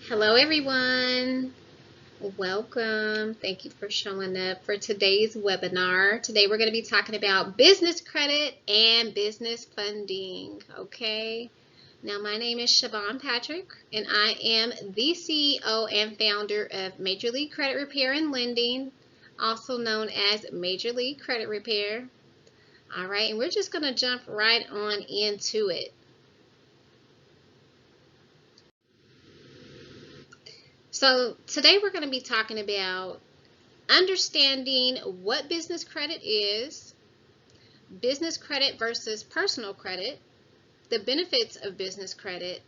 Hello, everyone. Welcome. Thank you for showing up for today's webinar. Today, we're going to be talking about business credit and business funding. Okay. Now, my name is Siobhan Patrick, and I am the CEO and founder of Major League Credit Repair and Lending, also known as Major League Credit Repair. All right, and we're just going to jump right on into it. So today we're going to be talking about understanding what business credit is, business credit versus personal credit, the benefits of business credit,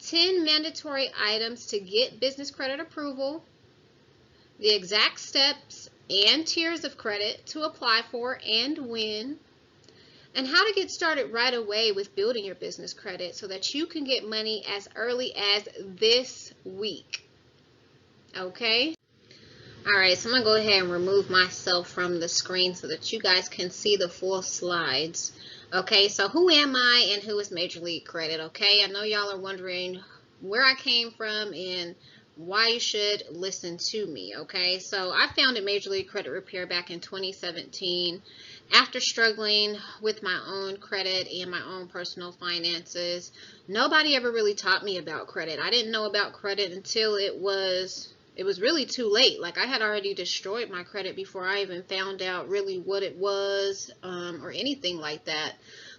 10 mandatory items to get business credit approval, the exact steps and tiers of credit to apply for and when, and how to get started right away with building your business credit so that you can get money as early as this week. Okay? Alright, so I'm going to go ahead and remove myself from the screen so that you guys can see the full slides. Okay, so who am I and who is Major League Credit? Okay, I know y'all are wondering where I came from and why you should listen to me. Okay, so I founded Major League Credit Repair back in 2017 after struggling with my own credit and my own personal finances. Nobody ever really taught me about credit. I didn't know about credit until it was really too late. Like, I had already destroyed my credit before I even found out really what it was or anything like that.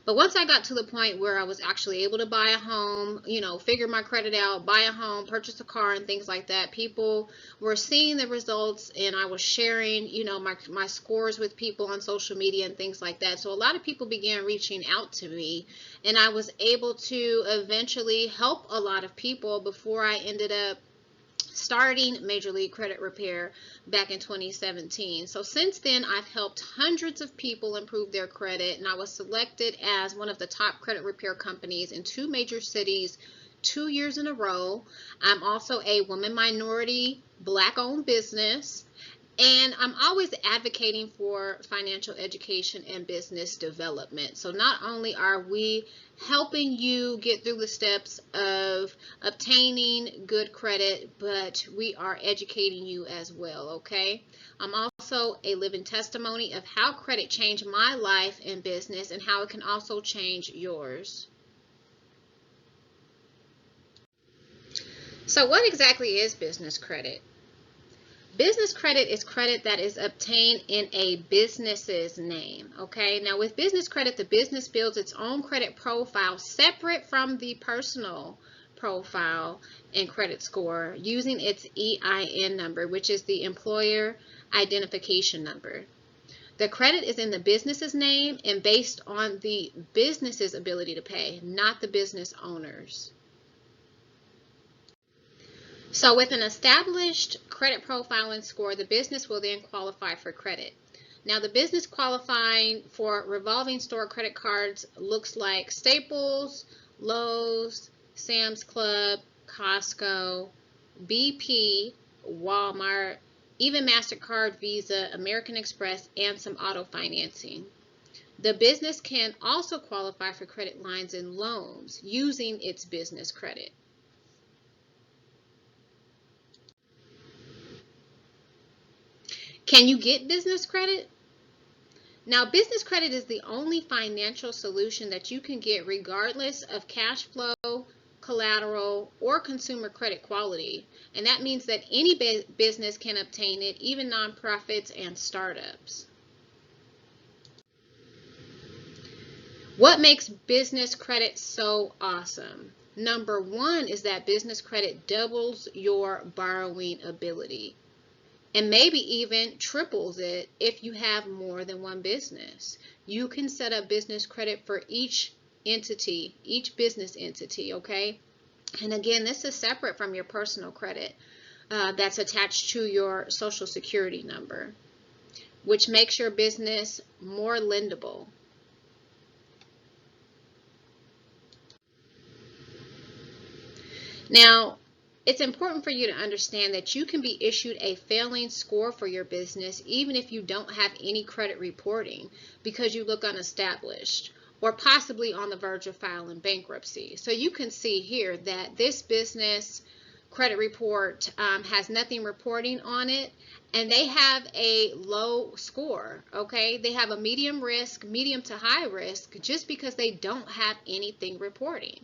But once I got to the point where I was actually able to buy a home, figure my credit out, buy a home, purchase a car and things like that, people were seeing the results, and I was sharing, my scores with people on social media and things like that. So a lot of people began reaching out to me, and I was able to eventually help a lot of people before I ended up starting Major League Credit Repair back in 2017. So since then, I've helped hundreds of people improve their credit, and I was selected as one of the top credit repair companies in 2 major cities 2 years in a row. I'm also a woman minority Black-owned business, and I'm always advocating for financial education and business development. So not only are we helping you get through the steps of obtaining good credit, but we are educating you as well, okay? I'm also a living testimony of how credit changed my life and business and how it can also change yours. So what exactly is business credit? Business credit is credit that is obtained in a business's name, okay? Now, with business credit, the business builds its own credit profile separate from the personal profile and credit score using its EIN number, which is the employer identification number. The credit is in the business's name and based on the business's ability to pay, not the business owner's. So with an established credit profile and score, the business will then qualify for credit. Now, the business qualifying for revolving store credit cards looks like Staples, Lowe's, Sam's Club, Costco, BP, Walmart, even MasterCard, Visa, American Express, and some auto financing. The business can also qualify for credit lines and loans using its business credit. Can you get business credit? Now, business credit is the only financial solution that you can get regardless of cash flow, collateral, or consumer credit quality. And that means that any business can obtain it, even nonprofits and startups. What makes business credit so awesome? Number one is that business credit doubles your borrowing ability, and maybe even triples it if you have more than one business. You can set up business credit for each entity, each business entity, okay? And again, this is separate from your personal credit that's attached to your social security number, which makes your business more lendable. Now, it's important for you to understand that you can be issued a failing score for your business even if you don't have any credit reporting because you look unestablished or possibly on the verge of filing bankruptcy. So you can see here that this business credit report has nothing reporting on it, and they have a low score, okay? They have a medium risk, medium to high risk, just because they don't have anything reporting.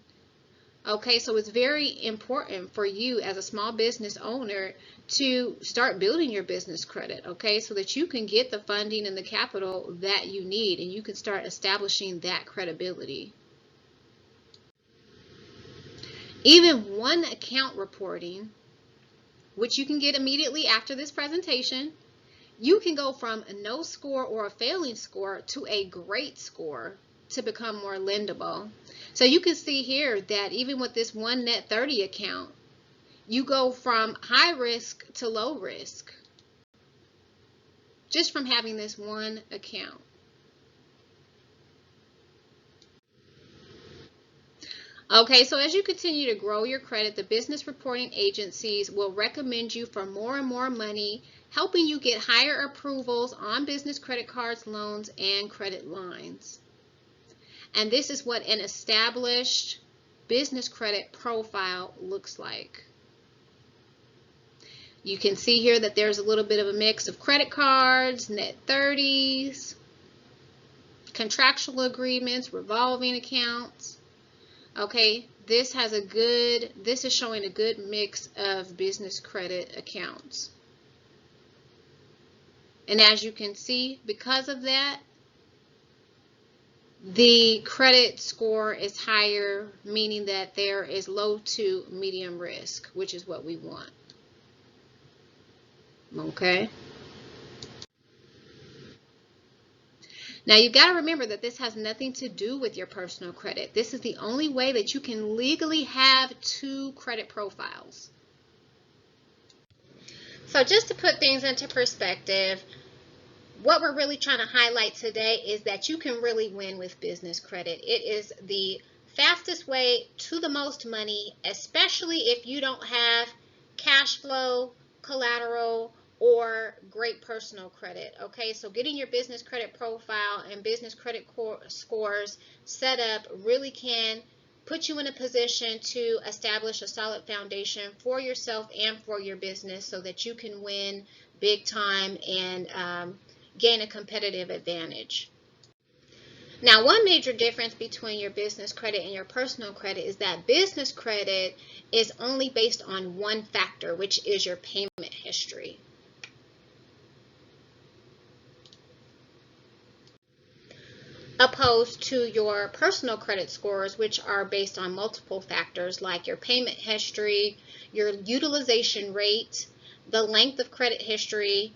Okay, so it's very important for you as a small business owner to start building your business credit, okay, so that you can get the funding and the capital that you need, and you can start establishing that credibility. Even one account reporting, which you can get immediately after this presentation, you can go from a no score or a failing score to a great score to become more lendable. So you can see here that even with this one net 30 account, you go from high risk to low risk just from having this one account. Okay, so as you continue to grow your credit, the business reporting agencies will recommend you for more and more money, helping you get higher approvals on business credit cards, loans, and credit lines. And this is what an established business credit profile looks like. You can see here that there's a little bit of a mix of credit cards, net 30s, contractual agreements, revolving accounts. Okay, this is showing a good mix of business credit accounts. And as you can see, because of that, the credit score is higher, meaning that there is low to medium risk, which is what we want. Okay. Now you've got to remember that this has nothing to do with your personal credit. This is the only way that you can legally have two credit profiles. So just to put things into perspective, what we're really trying to highlight today is that you can really win with business credit. It is the fastest way to the most money, especially if you don't have cash flow, collateral, or great personal credit. Okay, so getting your business credit profile and business credit scores set up really can put you in a position to establish a solid foundation for yourself and for your business so that you can win big time and gain a competitive advantage. Now, one major difference between your business credit and your personal credit is that business credit is only based on one factor, which is your payment history. Opposed to your personal credit scores, which are based on multiple factors like your payment history, your utilization rate, the length of credit history,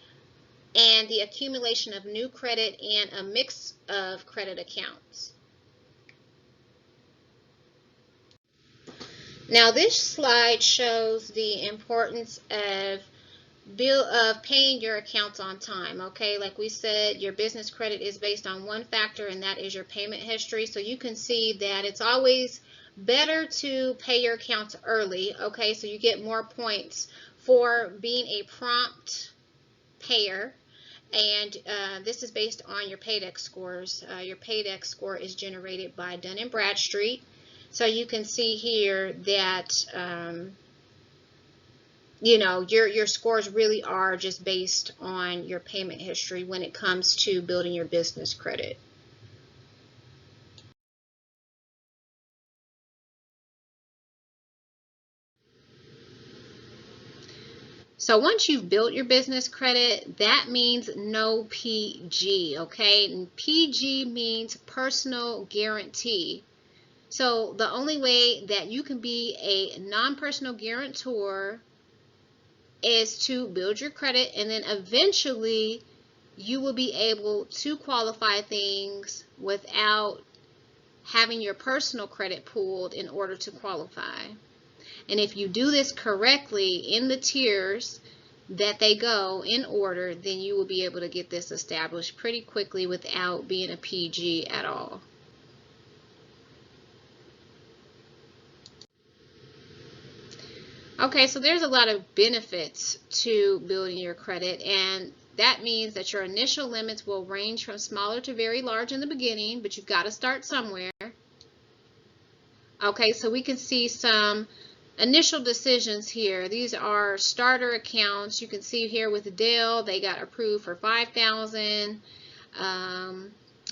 and the accumulation of new credit and a mix of credit accounts. Now this slide shows the importance of paying your accounts on time. Okay, like we said, your business credit is based on one factor, and that is your payment history. So you can see that it's always better to pay your accounts early. Okay, so you get more points for being a prompt payer. And this is based on your PAYDEX scores. Your PAYDEX score is generated by Dun & Bradstreet. So you can see here that your scores really are just based on your payment history when it comes to building your business credit. So once you've built your business credit, that means no PG, okay? And PG means personal guarantee. So the only way that you can be a non-personal guarantor is to build your credit, and then eventually you will be able to qualify things without having your personal credit pooled in order to qualify. And if you do this correctly in the tiers that they go in order, then you will be able to get this established pretty quickly without being a PG at all. Okay, so there's a lot of benefits to building your credit, and that means that your initial limits will range from smaller to very large in the beginning, but you've got to start somewhere. Okay, so we can see some initial decisions here. These are starter accounts. You can see here with Dell, they got approved for $5,000.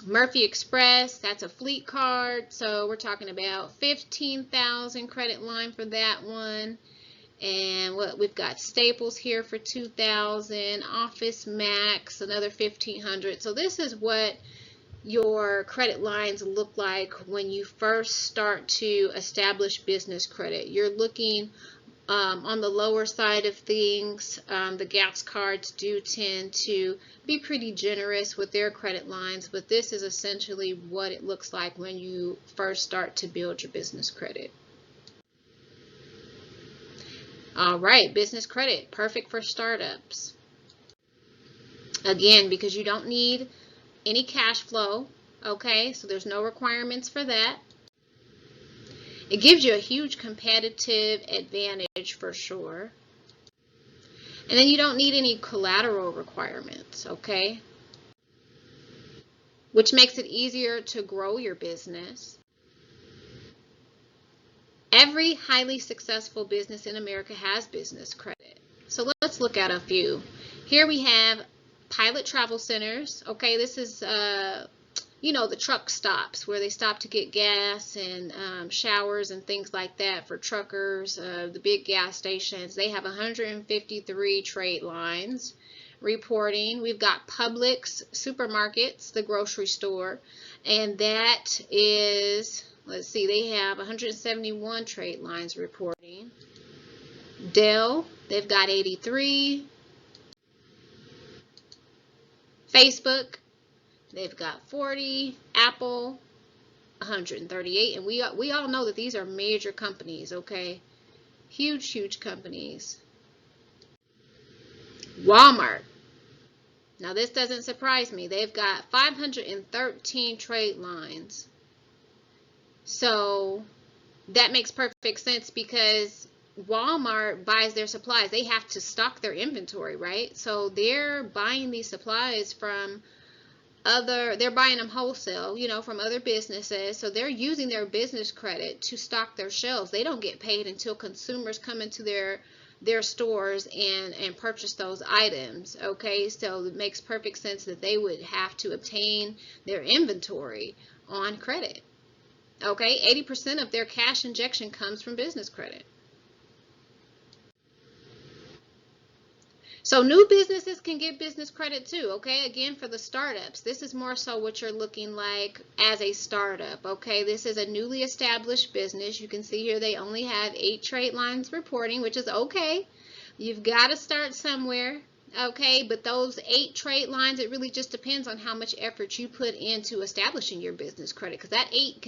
Murphy Express, that's a fleet card, so we're talking about 15,000 credit line for that one. And what we've got Staples here for 2,000, Office Max another 1,500. So this is what your credit lines look like when you first start to establish business credit. You're looking on the lower side of things. The gas cards do tend to be pretty generous with their credit lines, but this is essentially what it looks like when you first start to build your business credit. All right, business credit, perfect for startups. Again, because you don't need any cash flow, okay, so there's no requirements for that. It gives you a huge competitive advantage for sure. And then you don't need any collateral requirements, okay, which makes it easier to grow your business. Every highly successful business in America has business credit. So let's look at a few. Here we have Pilot Travel Centers. Okay, this is you know, the truck stops where they stop to get gas and showers and things like that for truckers. The big gas stations, they have 153 trade lines reporting. We've got Publix supermarkets, the grocery store, and that is, let's see, they have 171 trade lines reporting. Dell, they've got 83. Facebook, they've got 40. Apple, 138. And we all know that these are major companies, okay? Huge, huge companies. Walmart. Now this doesn't surprise me. They've got 513 trade lines. So that makes perfect sense because Walmart buys their supplies. They have to stock their inventory, right? So they're buying these supplies from they're buying them wholesale, you know, from other businesses. So they're using their business credit to stock their shelves. They don't get paid until consumers come into their stores and purchase those items. Okay, so it makes perfect sense that they would have to obtain their inventory on credit. Okay, 80% of their cash injection comes from business credit. So new businesses can get business credit too, okay? Again, for the startups, this is more so what you're looking like as a startup, okay? This is a newly established business. You can see here they only have 8 trade lines reporting, which is okay. You've got to start somewhere, okay? But those 8 trade lines, it really just depends on how much effort you put into establishing your business credit, because that 8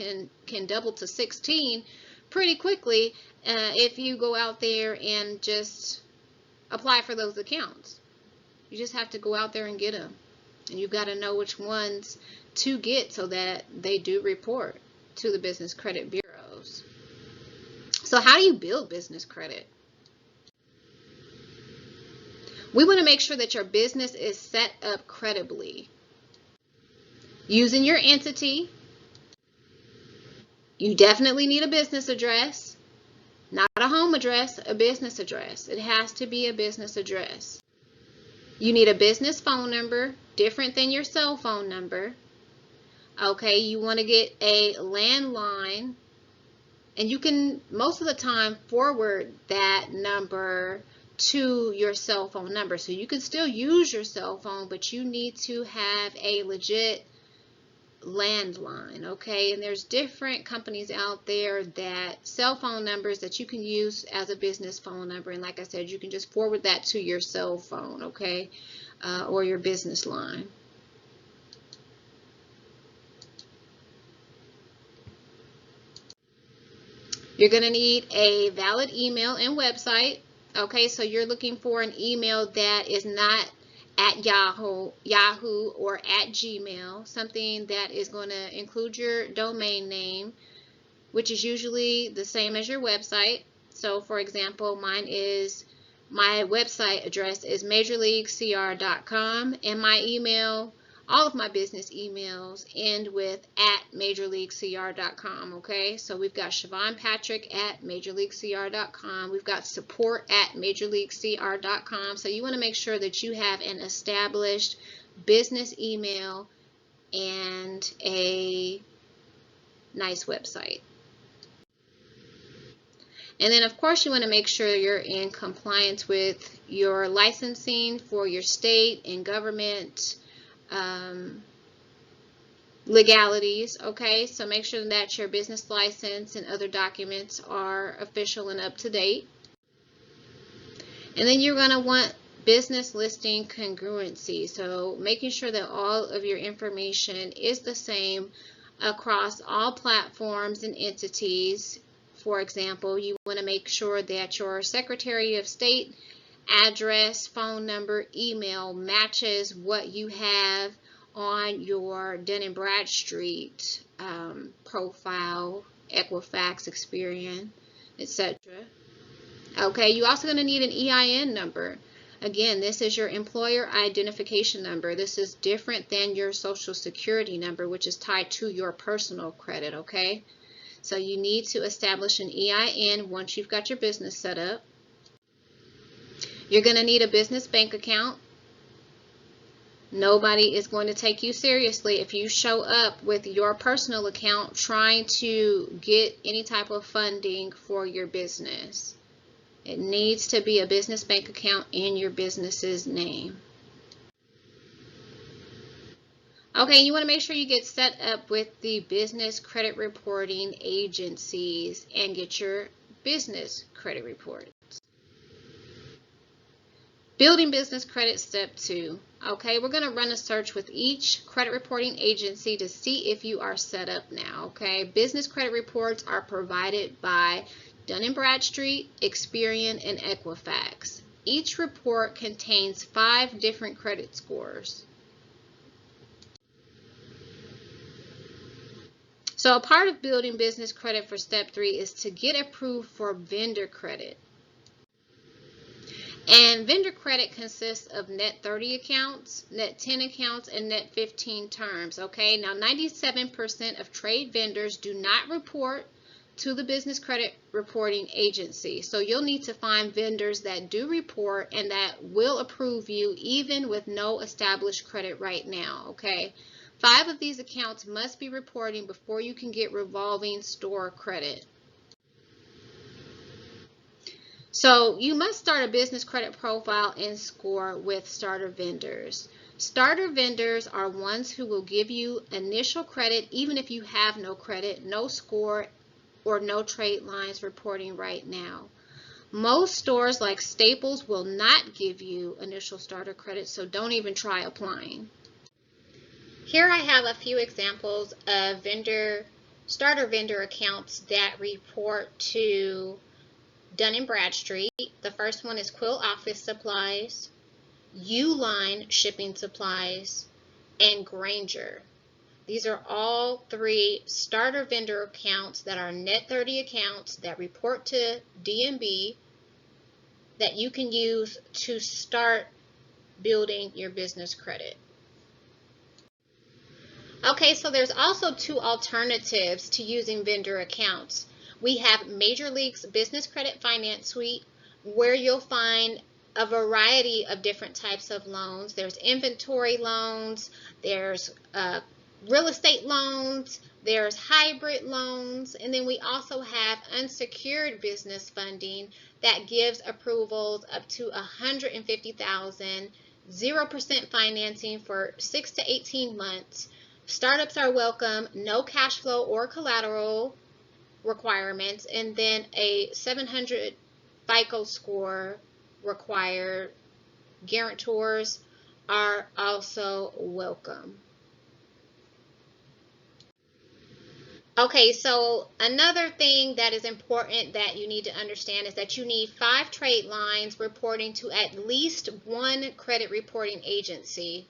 can double to 16 pretty quickly if you go out there and just apply for those accounts. You just have to go out there and get them. And you've got to know which ones to get so that they do report to the business credit bureaus. So how do you build business credit? We want to make sure that your business is set up credibly. Using your entity, you definitely need a business address. Not a home address, a business address. It has to be a business address. You need a business phone number, different than your cell phone number. Okay, you want to get a landline, and you can most of the time forward that number to your cell phone number. So you can still use your cell phone, but you need to have a legit landline, okay? And there's different companies out there that cell phone numbers that you can use as a business phone number, and like I said, you can just forward that to your cell phone, okay, or your business line. You're going to need a valid email and website, okay? So you're looking for an email that is not at Yahoo or at Gmail, something that is going to include your domain name, which is usually the same as your website. So for example, my website address is majorleaguecr.com, and my email all of my business emails end with @majorleaguecr.com, okay? So we've got Siobhan Patrick @majorleaguecr.com. We've got support @majorleaguecr.com. So you want to make sure that you have an established business email and a nice website. And then, of course, you want to make sure you're in compliance with your licensing for your state and government legalities, okay? So make sure that your business license and other documents are official and up to date. And then you're going to want business listing congruency. So making sure that all of your information is the same across all platforms and entities. For example, you want to make sure that your Secretary of State address, phone number, email matches what you have on your Dun & Bradstreet profile, Equifax, Experian, etc. Okay, you're also going to need an EIN number. Again, this is your employer identification number. This is different than your Social Security number, which is tied to your personal credit, okay? So you need to establish an EIN once you've got your business set up. You're going to need a business bank account. Nobody is going to take you seriously if you show up with your personal account trying to get any type of funding for your business. It needs to be a business bank account in your business's name. Okay, you want to make sure you get set up with the business credit reporting agencies and get your business credit reports. Building business credit, step 2. Okay, we're going to run a search with each credit reporting agency to see if you are set up now. Okay, business credit reports are provided by Dun & Bradstreet, Experian, and Equifax. Each report contains 5 different credit scores. So a part of building business credit for step 3 is to get approved for vendor credit. And vendor credit consists of net 30 accounts, net 10 accounts, and net 15 terms. Okay, now 97% of trade vendors do not report to the business credit reporting agency. So you'll need to find vendors that do report and that will approve you even with no established credit right now. Okay, 5 of these accounts must be reporting before you can get revolving store credit. So you must start a business credit profile and score with starter vendors. Starter vendors are ones who will give you initial credit even if you have no credit, no score, or no trade lines reporting right now. Most stores like Staples will not give you initial starter credit, so don't even try applying. Here I have a few examples of starter vendor accounts that report to Dun & Bradstreet. The first one is Quill Office Supplies, Uline Shipping Supplies, and Granger. These are all 3 starter vendor accounts that are net 30 accounts that report to D&B that you can use to start building your business credit. Okay, so there's also 2 alternatives to using vendor accounts. We have Major League's Business Credit Finance Suite, where you'll find a variety of different types of loans. There's inventory loans, there's real estate loans, there's hybrid loans, and then we also have unsecured business funding that gives approvals up to $150,000, 0% financing for 6 to 18 months. Startups are welcome, no cash flow or collateral requirements, and then a 700 FICO score required. Guarantors are also welcome. Okay, so another thing that is important that you need to understand is that you need 5 trade lines reporting to at least 1 credit reporting agency.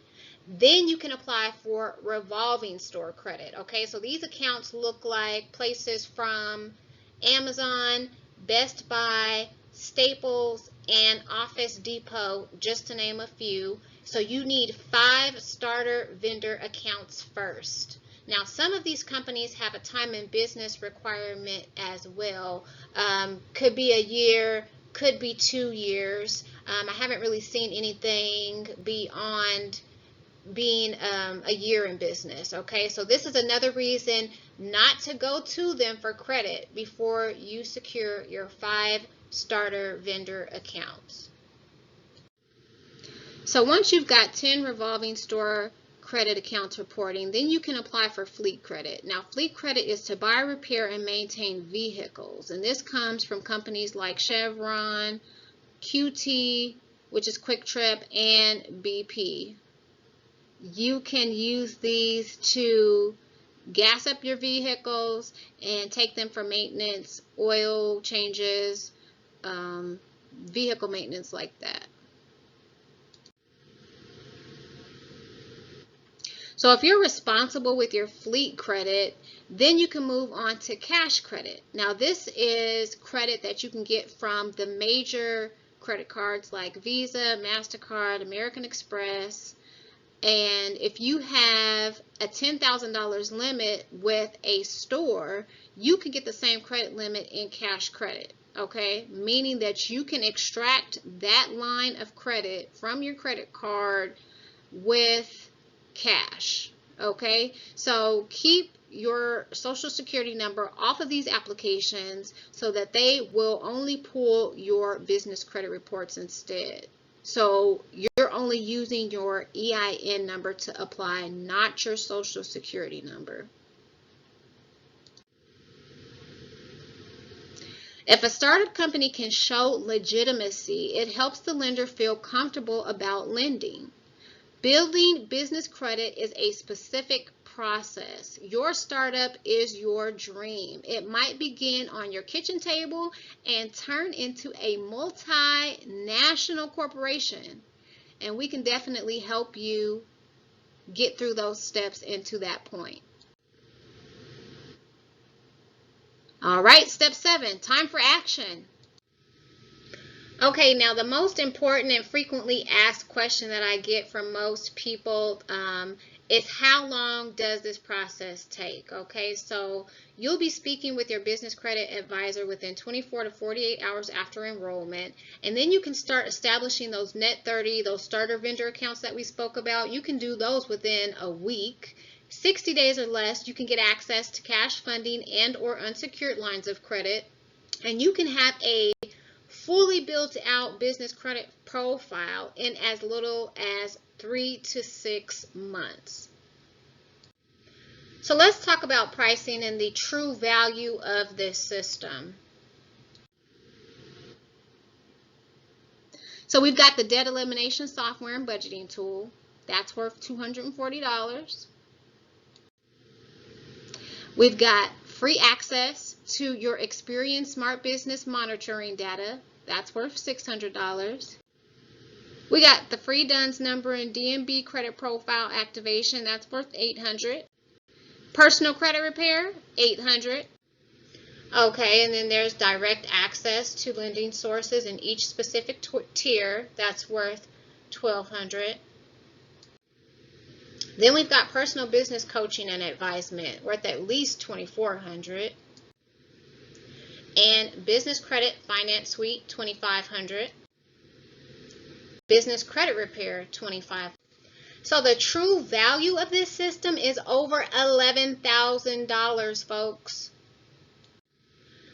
Then you can apply for revolving store credit. Okay, so these accounts look like places from Amazon, Best Buy, Staples, and Office Depot, just to name a few. So you need 5 starter vendor accounts first. Now, some of these companies have a time and business requirement as well. Could be a year, could be 2 years. I haven't really seen anything beyond being a year in business. Okay, so this is another reason not to go to them for credit before you secure your 5 starter vendor accounts. So once you've got 10 revolving store credit accounts reporting, then you can apply for fleet credit. Now, fleet credit is to buy, repair, and maintain vehicles, and this comes from companies like Chevron, QT, which is Quick Trip, and BP. You can use these to gas up your vehicles and take them for maintenance, oil changes, vehicle maintenance like that. So if you're responsible with your fleet credit, then you can move on to cash credit. Now this is credit that you can get from the major credit cards like Visa, MasterCard, American Express. And if you have a $10,000 limit with a store, you can get the same credit limit in cash credit. Okay, meaning that you can extract that line of credit from your credit card with cash. Okay, so keep your social security number off of these applications so that they will only pull your business credit reports instead. So you're only using your EIN number to apply, not your social security number. If a startup company can show legitimacy, it helps the lender feel comfortable about lending. Building business credit is a specific process. Your startup is your dream. It might begin on your kitchen table and turn into a multinational corporation. And we can definitely help you get through those steps into that point. All right, step 7, time for action. Okay, now the most important and frequently asked question that I get from most people is how long does this process take? Okay, so you'll be speaking with your business credit advisor within 24 to 48 hours after enrollment, and then you can start establishing those net 30, those starter vendor accounts that we spoke about. You can do those within a week. 60 days or less, you can get access to cash funding and or unsecured lines of credit, and you can have a fully built out business credit profile in as little as 3 to 6 months. So let's talk about pricing and the true value of this system. So we've got the debt elimination software and budgeting tool. That's worth $240. We've got free access to your Experian Smart Business monitoring data. That's worth $600. We got the free DUNS number and DMB credit profile activation. That's worth $800. Personal credit repair, $800. Okay, and then there's direct access to lending sources in each specific tier. That's worth $1,200. Then we've got personal business coaching and advisement worth at least $2,400. And business credit finance suite, $2,500. Business credit repair, $2,500. So the true value of this system is over $11,000, folks.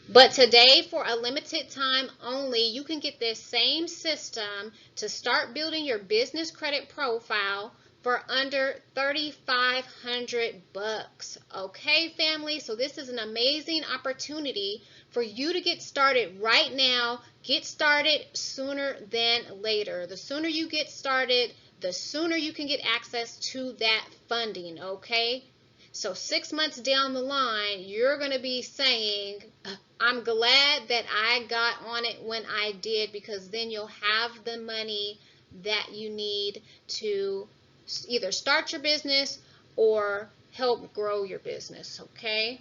But today, for a limited time only, you can get this same system to start building your business credit profile for under $3,500. Okay, family? So this is an amazing opportunity for you to get started right now. Get started sooner than later. The sooner you get started, the sooner you can get access to that funding, okay? So 6 months down the line, you're going to be saying, I'm glad that I got on it when I did, because then you'll have the money that you need to either start your business or help grow your business, okay?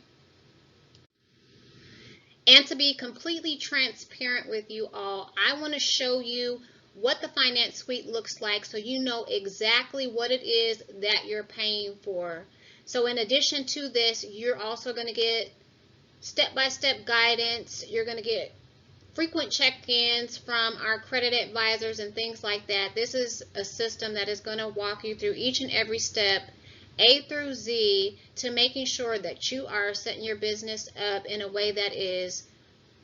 And to be completely transparent with you all, I want to show you what the finance suite looks like so you know exactly what it is that you're paying for. So in addition to this, you're also going to get step-by-step guidance. You're going to get frequent check-ins from our credit advisors and things like that. This is a system that is going to walk you through each and every step, A through Z, to making sure that you are setting your business up in a way that is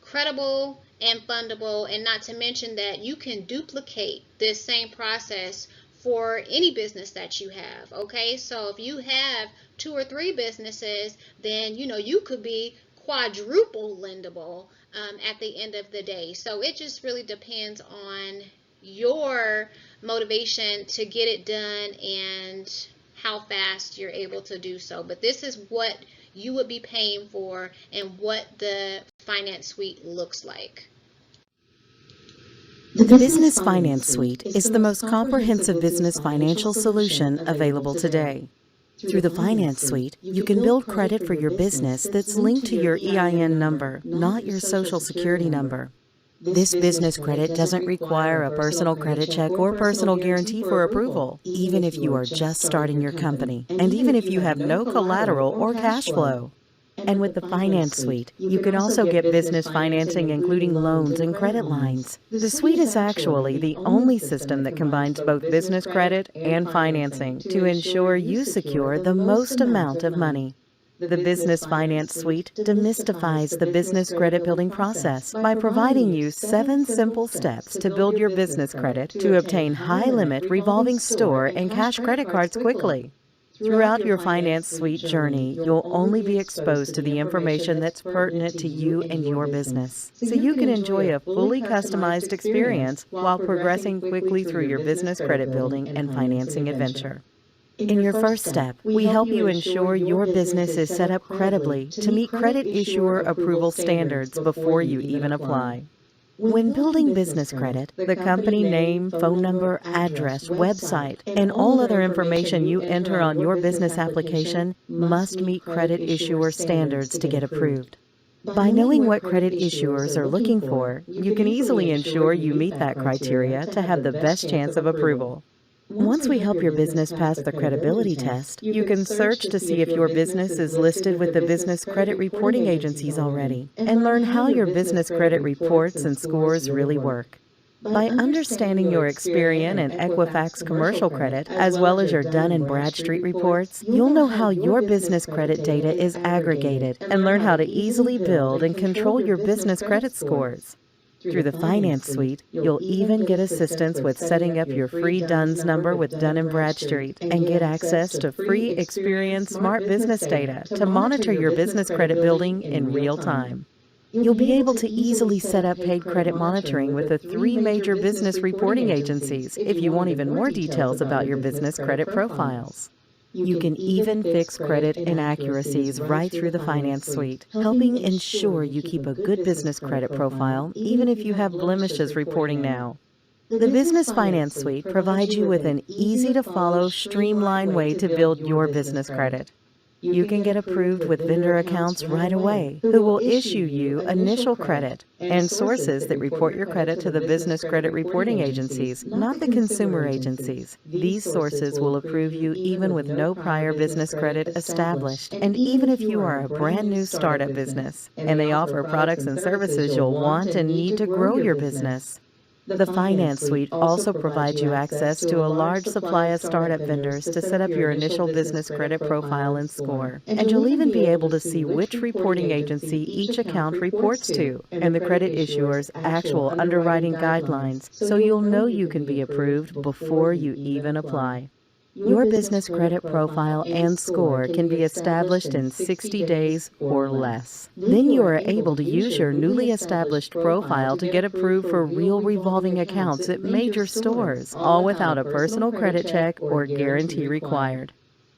credible and fundable, and not to mention that you can duplicate this same process for any business that you have. Okay, so if you have 2 or 3 businesses, then you could be quadruple lendable at the end of the day. So it just really depends on your motivation to get it done and how fast you're able to do so. But this is what you would be paying for and what the finance suite looks like. The Business Finance Suite is the most comprehensive business financial solution available today. Through the Finance Suite, you can build credit for your business that's linked to your EIN number, not your Social Security number. This business credit doesn't require a personal credit check or personal guarantee for approval, even if you are just starting your company, and even if you have no collateral or cash flow. And with the Finance Suite, you can also get business financing including loans and credit lines. The suite is actually the only system that combines both business credit and financing to ensure you secure the most amount of money. The Business Finance Suite demystifies the business credit building process by providing you 7 simple steps to build your business credit to obtain high-limit revolving store and cash credit cards quickly. Throughout your Finance Suite journey, you'll only be exposed to the information that's pertinent to you and your business, so you can enjoy a fully customized experience while progressing quickly through your business credit building and financing adventure. In your first step, we help you ensure your business is set up credibly to meet credit issuer approval standards before you even apply. When building business credit, the company name, phone number, address, website, and all other information you enter on your business application must meet credit issuer standards to get approved. By knowing what credit issuers are looking for, you can easily ensure you meet that criteria to have the best chance of approval. Once we help your business pass the credibility test, you can search to see if your business is listed with the business credit reporting agencies already, and learn how your business credit reports and scores really work. By understanding your Experian and Equifax commercial credit, as well as your Dun & Bradstreet reports, you'll know how your business credit data is aggregated and learn how to easily build and control your business credit scores. Through the Finance Suite, you'll even get assistance with setting up your free DUNS number with Dun & Bradstreet and get access to free Experian Smart Business data to monitor your business credit building in real time. You'll be able to easily set up paid credit monitoring with the 3 major business reporting agencies if you want even more details about your business credit profiles. You can even fix credit inaccuracies right through the Finance Suite, helping ensure you keep a good business credit profile even if you have blemishes reporting now. The Business Finance Suite provides you with an easy-to-follow, streamlined way to build your business credit. You can get approved with vendor accounts right away, who will issue you initial credit, and sources that report your credit to the business credit reporting agencies, not the consumer agencies. These sources will approve you even with no prior business credit established, and even if you are a brand new startup business, and they offer products and services you'll want and need to grow your business. The Finance Suite also provides you access to a large supply of startup vendors to set up your initial business credit profile and score. And you'll even be able to see which reporting agency each account reports to, and the credit issuer's actual underwriting guidelines, so you'll know you can be approved before you even apply. Your business credit profile and score can be established in 60 days or less. Then you are able to use your newly established profile to get approved for real revolving accounts at major stores, all without a personal credit check or guarantee required.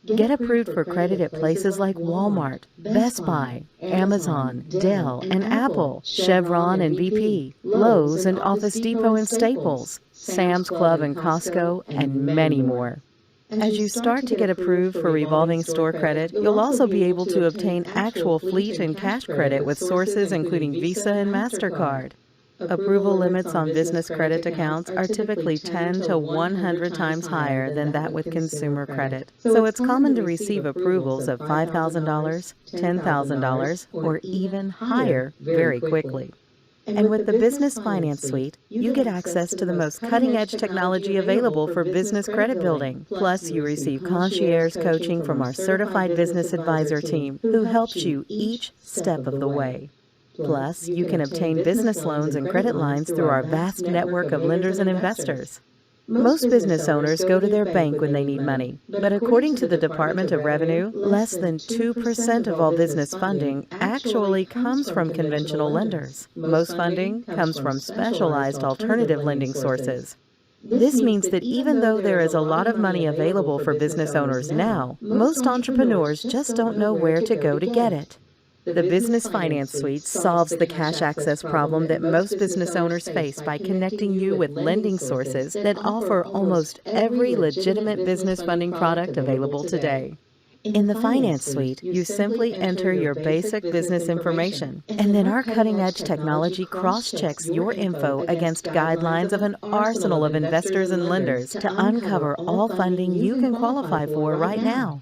Get approved for credit at places like Walmart, Best Buy, Amazon, Dell, and Apple, Chevron and BP, Lowe's and Office Depot and Staples, Sam's Club and Costco, and many more. As you start to get approved for revolving store credit, you'll also be able to obtain actual fleet and cash credit with sources including Visa and MasterCard. Approval limits on business credit accounts are typically 10 to 100 times higher than that with consumer credit. So it's common to receive approvals of $5,000, $10,000, or even higher very quickly. And with the Business Finance Suite, you get access to the most cutting-edge technology available for business credit building. Plus, you receive concierge coaching from our certified business advisor team, who helps you each step of the way. Plus, you can obtain business loans and credit lines through our vast network of lenders and investors. Most business owners go to their bank when they need money, but according to the Department of Revenue, less than 2% of all business funding actually comes from conventional lenders. Most funding comes from specialized alternative lending sources. This means that even though there is a lot of money available for business owners now, most entrepreneurs just don't know where to go to get it. The Business Finance Suite solves the cash access problem that most business owners face by connecting you with lending sources that offer almost every legitimate business funding product available today. In the Finance Suite, you simply enter your basic business information, and then our cutting-edge technology cross-checks your info against guidelines of an arsenal of investors and lenders to uncover all funding you can qualify for right now.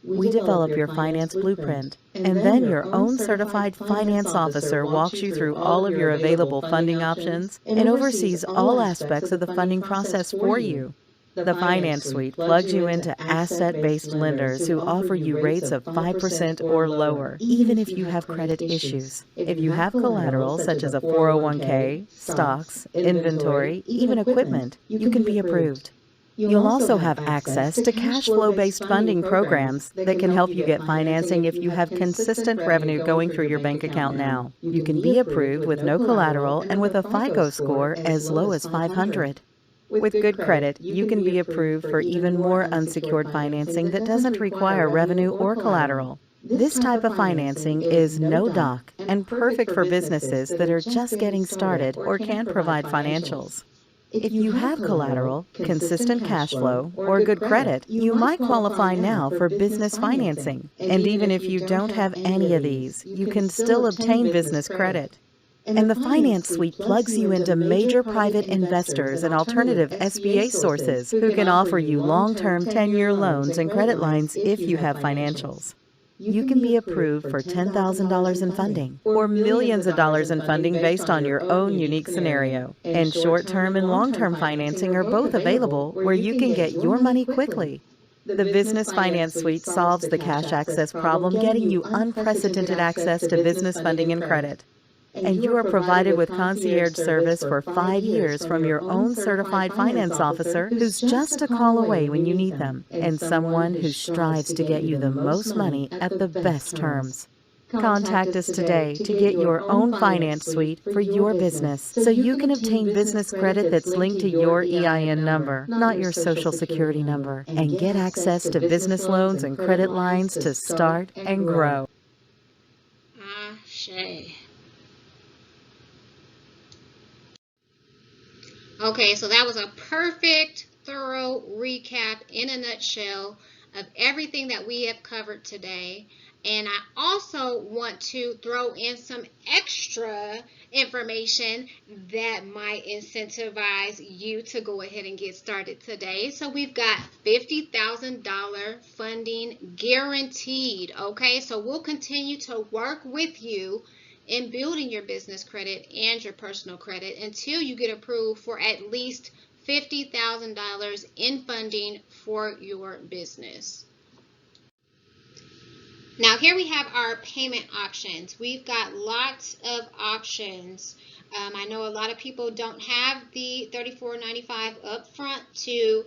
We develop your finance blueprint, and then your own certified finance officer walks you through all of your available funding options and oversees all aspects of the funding process for you. The Finance Suite plugs you into asset-based lenders who offer you rates of 5% or lower, even if you have credit issues. If you have collateral such as a 401k, stocks, inventory, even equipment, you can be approved. You'll also have access to cash flow-based funding programs that can help you get financing if you have consistent revenue going through your bank account now. You can be approved with no collateral and with a FICO score as low as 500. With good credit, you can be approved for even more unsecured financing that doesn't require revenue or collateral. This type of financing is no doc and perfect for businesses that are just getting started or can't provide financials. If you have collateral, consistent cash flow, or good credit, you might qualify now for business financing. And even if you don't have any of these, you can still obtain business credit. And the Finance Suite plugs you into major private investors and alternative SBA sources who can offer you long-term 10-year loans and credit lines if you have financials. You can be approved for $10,000 in funding or millions of dollars in funding based on your own unique scenario. And short-term and long-term financing are both available where you can get your money quickly. The Business Finance Suite solves the cash access problem, getting you unprecedented access to business funding and credit. And you are provided with concierge service for 5 years from your own certified finance officer who's just a call away when you need them, and someone who strives to get you the most money at the best terms. Contact us today to get your own finance suite for your business so you can obtain business credit that's linked to your EIN number, not your social security number, and get access to business loans and credit lines to start and grow. Ashe. Okay, so that was a perfect, thorough recap in a nutshell of everything that we have covered today. And I also want to throw in some extra information that might incentivize you to go ahead and get started today. So we've got $50,000 funding guaranteed. Okay, so we'll continue to work with you in building your business credit and your personal credit until you get approved for at least $50,000 in funding for your business. Now here we have our payment options. We've got lots of options. I know a lot of people don't have the $34.95 up front to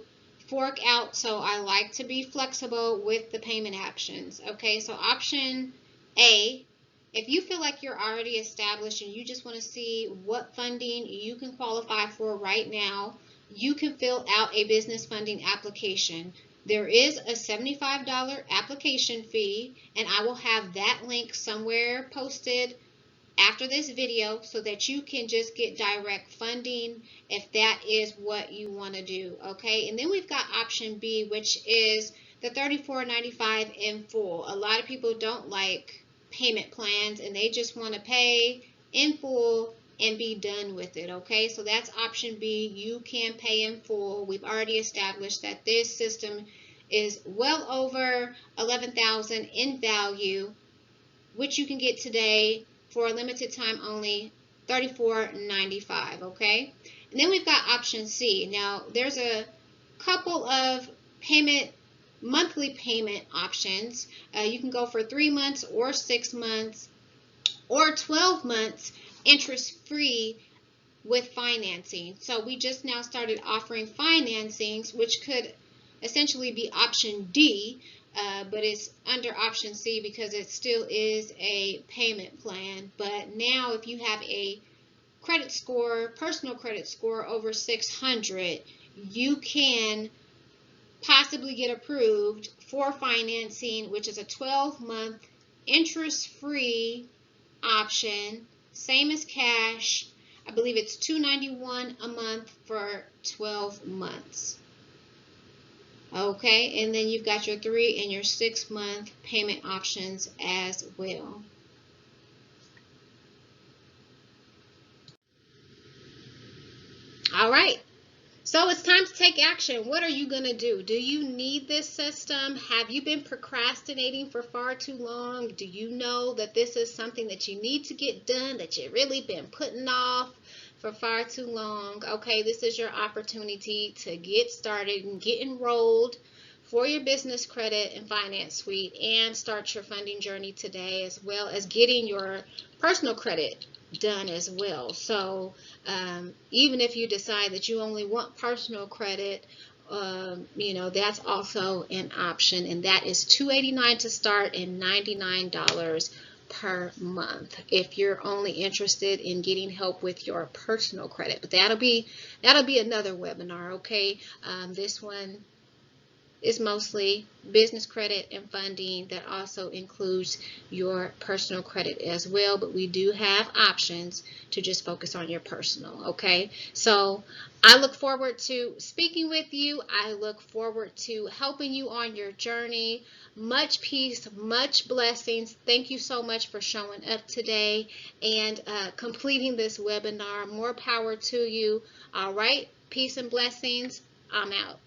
fork out, so I like to be flexible with the payment options. Okay, so option A, if you feel like you're already established and you just want to see what funding you can qualify for right now, you can fill out a business funding application. There is a $75 application fee, and I will have that link somewhere posted after this video so that you can just get direct funding if that is what you want to do. Okay, and then we've got option B, which is the $34.95 in full. A lot of people don't like payment plans and they just want to pay in full and be done with it. Okay, so that's option B. You can pay in full. We've already established that this system is well over $11,000 in value, which you can get today for a limited time only, $34.95. Okay, and then we've got option C. Now there's a couple of monthly payment options. You can go for 3 months or 6 months or 12 months interest free with financing. So we just now started offering financings, which could essentially be option D, but it's under option C because it still is a payment plan. But now if you have a credit score, personal credit score over 600, you can possibly get approved for financing, which is a 12-month interest-free option, same as cash. I believe it's $291 a month for 12 months. Okay, and then you've got your 3 and your 6 month payment options as well. All right. So it's time to take action. What are you going to do? Do you need this system? Have you been procrastinating for far too long? Do you know that this is something that you need to get done, that you've really been putting off for far too long? Okay, this is your opportunity to get started and get enrolled for your business credit and finance suite and start your funding journey today, as well as getting your personal credit done as well. So even if you decide that you only want personal credit, that's also an option, and that is $289 to start and $99 per month if you're only interested in getting help with your personal credit. But that'll be another webinar. Okay, this one is mostly business credit and funding that also includes your personal credit as well, but we do have options to just focus on your personal. Okay, so I look forward to speaking with you. I look forward to helping you on your journey. Much peace, much blessings. Thank you so much for showing up today and completing this webinar. More power to you. All right, peace and blessings. I'm out.